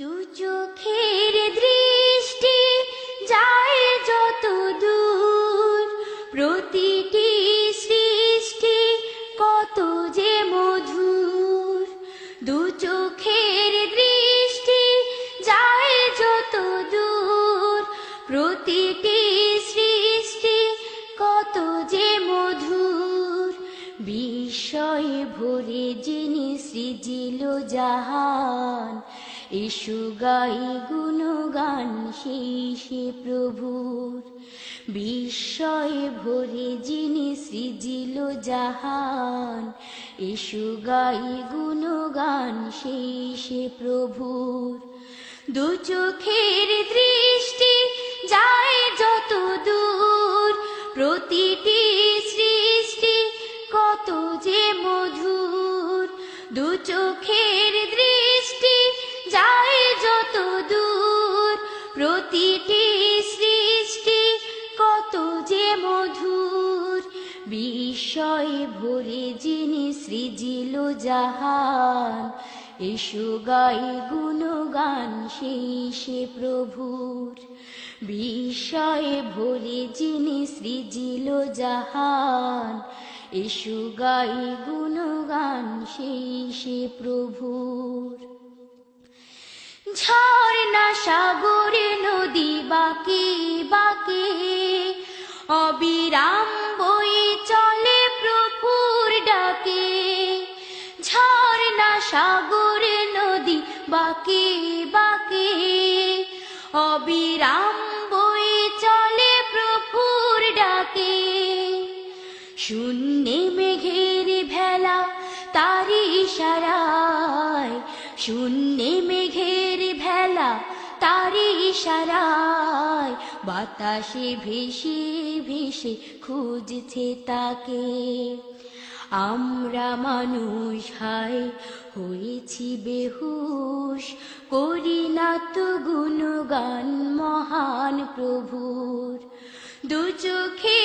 দু চোখের দৃষ্টি যায় যত দূর, প্রতিটি সৃষ্টি কত যে মধুর। দু চোখের দৃষ্টি যায় যত দূর, প্রতিটি সৃষ্টি কত যে মধুর। বিস্ময়ে ভরে যিনি সৃজিল জাহান, এসো গাই গুণগান সেই সে প্রভুর। বিস্ময়ে ভরে যিনি সৃজিল জাহান, এসো গাই গুণগান সেই সে প্রভুর। দু চোখের দৃষ্টি যায় যত দূর, প্রতিটি সৃষ্টি কত যে মধুর। দু চোখের দৃষ্টি যায় যত দূর, প্রতিটি সৃষ্টি কত যে মধুর। বিস্ময়ে ভরে যিনি সৃজিল জাহান, এসো গাই গুণগান সেই সে প্রভুর। বিস্ময়ে ভরে যিনি সৃজিল জাহান, এসো গাই গুণগান সেই সে প্রভুর। ঝর্ণা সাগরে নদী বাঁকে বাঁকে, অবিরাম বয়ে চলে প্রভুর ডাকে। ঝর্ণা সাগরে নদী বাঁকে বাঁকে, অবিরাম বয়ে চলে প্রভুর ডাকে। শূন্যে মেঘের ভেলা তারি ইশারায়, শূন্যে মেঘের ভেলা তারি ইশারায়, বাতাসে ভেসে ভেসে খুঁজছে তাকে। আমরা মানুষ হায় হয়েছি বেহুশ, করি না তো গুণগান মহান প্রভুর। দু চোখে